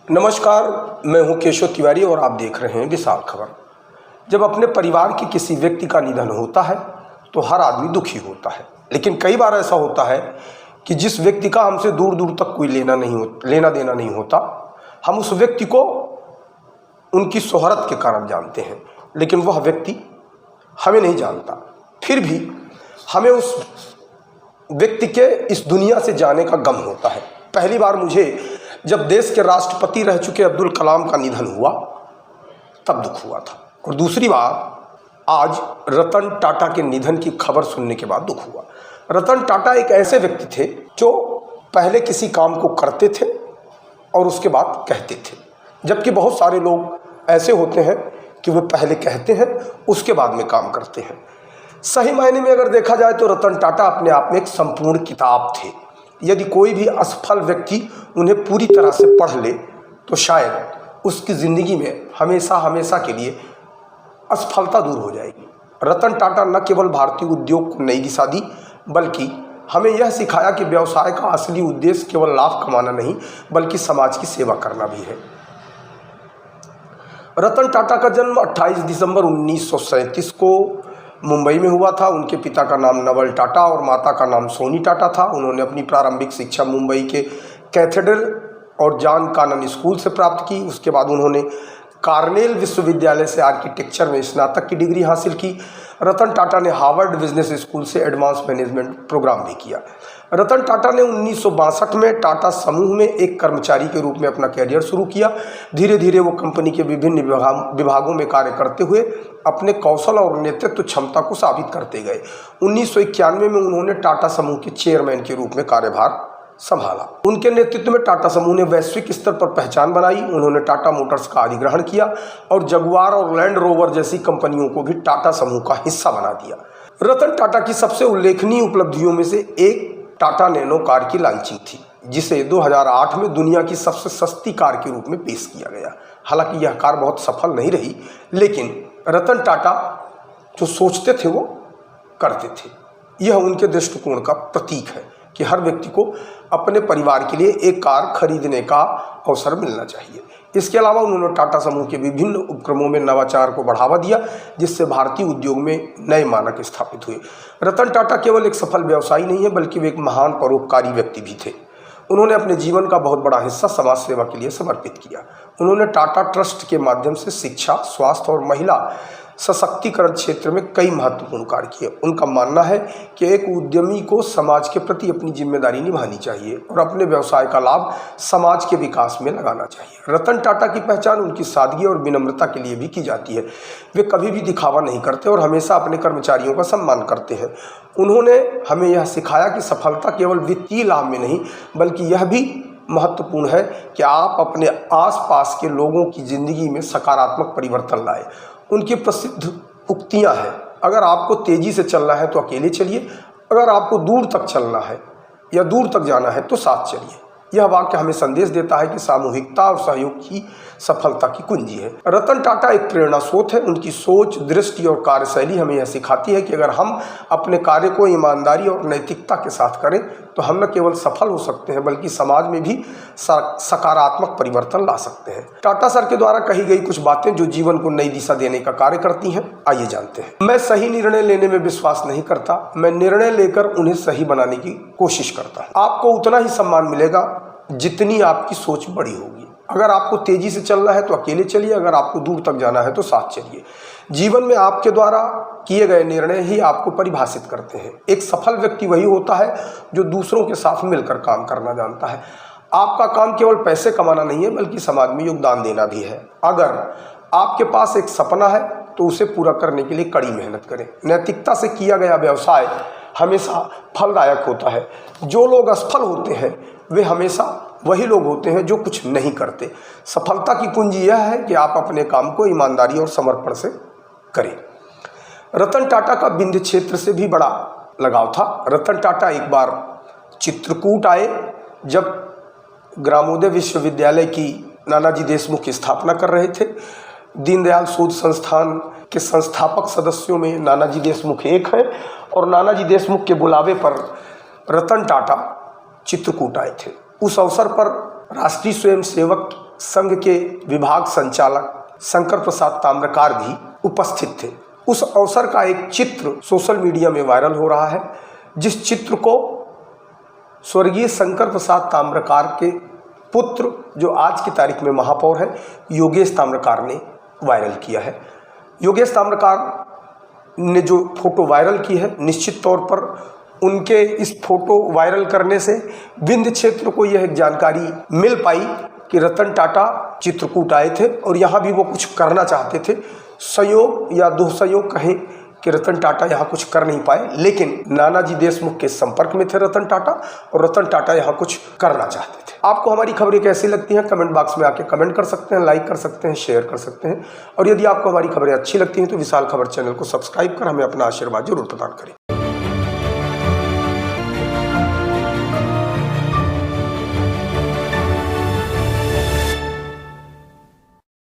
नमस्कार, मैं हूं केशव तिवारी और आप देख रहे हैं विशाल खबर। जब अपने परिवार के किसी व्यक्ति का निधन होता है तो हर आदमी दुखी होता है, लेकिन कई बार ऐसा होता है कि जिस व्यक्ति का हमसे दूर दूर तक कोई लेना देना नहीं होता, हम उस व्यक्ति को उनकी शोहरत के कारण जानते हैं, लेकिन वह व्यक्ति हमें नहीं जानता। फिर भी हमें उस व्यक्ति के इस दुनिया से जाने का गम होता है। पहली बार मुझे जब देश के राष्ट्रपति रह चुके अब्दुल कलाम का निधन हुआ तब दुख हुआ था, और दूसरी बार आज रतन टाटा के निधन की खबर सुनने के बाद दुख हुआ। रतन टाटा एक ऐसे व्यक्ति थे जो पहले किसी काम को करते थे और उसके बाद कहते थे, जबकि बहुत सारे लोग ऐसे होते हैं कि वो पहले कहते हैं उसके बाद में काम करते हैं। सही मायने में अगर देखा जाए तो रतन टाटा अपने आप में एक संपूर्ण किताब थे। यदि कोई भी असफल व्यक्ति उन्हें पूरी तरह से पढ़ ले तो शायद उसकी ज़िंदगी में हमेशा हमेशा के लिए असफलता दूर हो जाएगी। रतन टाटा न केवल भारतीय उद्योग को नई दिशा दी, बल्कि हमें यह सिखाया कि व्यवसाय का असली उद्देश्य केवल लाभ कमाना नहीं बल्कि समाज की सेवा करना भी है। रतन टाटा का जन्म 28 दिसंबर 1937 को मुंबई में हुआ था। उनके पिता का नाम नवल टाटा और माता का नाम सोनी टाटा था। उन्होंने अपनी प्रारंभिक शिक्षा मुंबई के कैथेड्रल और जॉन कानन स्कूल से प्राप्त की। उसके बाद उन्होंने कार्नेल विश्वविद्यालय से आर्किटेक्चर में स्नातक की डिग्री हासिल की। रतन टाटा ने हार्वर्ड बिजनेस स्कूल से एडवांस मैनेजमेंट प्रोग्राम भी किया। रतन टाटा ने 1962 में टाटा समूह में एक कर्मचारी के रूप में अपना कैरियर शुरू किया। धीरे धीरे वो कंपनी के विभिन्न विभागों में कार्य करते हुए अपने कौशल और नेतृत्व क्षमता को साबित करते गए। 1991 में उन्होंने टाटा समूह के चेयरमैन के रूप में कार्यभार संभाला। उनके नेतृत्व में टाटा समूह ने वैश्विक स्तर पर पहचान बनाई। उन्होंने टाटा मोटर्स का अधिग्रहण किया और जगुआर और लैंड रोवर जैसी कंपनियों को भी टाटा समूह का हिस्सा बना दिया। रतन टाटा की सबसे उल्लेखनीय उपलब्धियों में से एक टाटा नैनो कार की लॉन्चिंग थी, जिसे 2008 में दुनिया की सबसे सस्ती कार के रूप में पेश किया गया। हालांकि यह कार बहुत सफल नहीं रही, लेकिन रतन टाटा जो सोचते थे वो करते थे। यह उनके दृष्टिकोण का प्रतीक है कि हर व्यक्ति को अपने परिवार के लिए एक कार खरीदने का अवसर मिलना चाहिए। इसके अलावा उन्होंने टाटा समूह के विभिन्न उपक्रमों में नवाचार को बढ़ावा दिया, जिससे भारतीय उद्योग में नए मानक स्थापित हुए। रतन टाटा केवल एक सफल व्यवसायी नहीं है, बल्कि वे एक महान परोपकारी व्यक्ति भी थे। उन्होंने अपने जीवन का बहुत बड़ा हिस्सा समाज सेवा के लिए समर्पित किया। उन्होंने टाटा ट्रस्ट के माध्यम से शिक्षा, स्वास्थ्य और महिला सशक्तिकरण क्षेत्र में कई महत्वपूर्ण कार्य किए। उनका मानना है कि एक उद्यमी को समाज के प्रति अपनी जिम्मेदारी निभानी चाहिए और अपने व्यवसाय का लाभ समाज के विकास में लगाना चाहिए। रतन टाटा की पहचान उनकी सादगी और विनम्रता के लिए भी की जाती है। वे कभी भी दिखावा नहीं करते और हमेशा अपने कर्मचारियों का सम्मान करते हैं। उन्होंने हमें यह सिखाया कि सफलता केवल वित्तीय लाभ में नहीं, बल्कि यह भी महत्वपूर्ण है कि आप अपने आसपास के लोगों की ज़िंदगी में सकारात्मक परिवर्तन लाएं। उनकी प्रसिद्ध उक्तियां हैं, अगर आपको तेज़ी से चलना है तो अकेले चलिए, अगर आपको दूर तक चलना है या दूर तक जाना है तो साथ चलिए। यह वाक्य हमें संदेश देता है कि सामूहिकता और सहयोग ही सफलता की कुंजी है। रतन टाटा एक प्रेरणा स्रोत है। उनकी सोच, दृष्टि और कार्यशैली हमें यह सिखाती है कि अगर हम अपने कार्य को ईमानदारी और नैतिकता के साथ करें तो हम न केवल सफल हो सकते हैं, बल्कि समाज में भी सकारात्मक परिवर्तन ला सकते हैं। टाटा सर के द्वारा कही गई कुछ बातें जो जीवन को नई दिशा देने का कार्य करती हैं, आइए जानते हैं। मैं सही निर्णय लेने में विश्वास नहीं करता, मैं निर्णय लेकर उन्हें सही बनाने की कोशिश करता हूँ। आपको उतना ही सम्मान मिलेगा जितनी आपकी सोच बड़ी होगी। अगर आपको तेजी से चलना है तो अकेले चलिए, अगर आपको दूर तक जाना है तो साथ चलिए। जीवन में आपके द्वारा किए गए निर्णय ही आपको परिभाषित करते हैं। एक सफल व्यक्ति वही होता है जो दूसरों के साथ मिलकर काम करना जानता है। आपका काम केवल पैसे कमाना नहीं है, बल्कि समाज में योगदान देना भी है। अगर आपके पास एक सपना है तो उसे पूरा करने के लिए कड़ी मेहनत करें। नैतिकता से किया गया व्यवसाय हमेशा फलदायक होता है। जो लोग असफल होते हैं वे हमेशा वही लोग होते हैं जो कुछ नहीं करते। सफलता की कुंजी यह है कि आप अपने काम को ईमानदारी और समर्पण से करें। रतन टाटा का विंध्य क्षेत्र से भी बड़ा लगाव था। रतन टाटा एक बार चित्रकूट आए जब ग्रामोदय विश्वविद्यालय की नानाजी देशमुख की स्थापना कर रहे थे। दीनदयाल शोध संस्थान के संस्थापक सदस्यों में नानाजी देशमुख एक हैं और नानाजी देशमुख के बुलावे पर रतन टाटा चित्रकूट आए थे। उस अवसर पर राष्ट्रीय स्वयंसेवक संघ के विभाग संचालक शंकर प्रसाद ताम्रकार भी उपस्थित थे। उस अवसर का एक चित्र सोशल मीडिया में वायरल हो रहा है, जिस चित्र को स्वर्गीय शंकर प्रसाद ताम्रकार के पुत्र, जो आज की तारीख में महापौर है, योगेश ताम्रकार ने वायरल किया है। योगेश ताम्रकार ने जो फोटो वायरल की है, निश्चित तौर पर उनके इस फोटो वायरल करने से विंध्य क्षेत्र को यह एक जानकारी मिल पाई कि रतन टाटा चित्रकूट आए थे और यहाँ भी वो कुछ करना चाहते थे। संयोग या दुस्संयोग कहें कि रतन टाटा यहाँ कुछ कर नहीं पाए, लेकिन नानाजी देशमुख के संपर्क में थे रतन टाटा, और रतन टाटा यहाँ कुछ करना चाहते थे। आपको हमारी खबरें कैसी लगती हैं कमेंट बॉक्स में आके कमेंट कर सकते हैं, लाइक कर सकते हैं, शेयर कर सकते हैं। और यदि आपको हमारी खबरें अच्छी लगती हैं तो विशाल खबर चैनल को सब्सक्राइब कर हमें अपना आशीर्वाद जरूर प्रदान करें।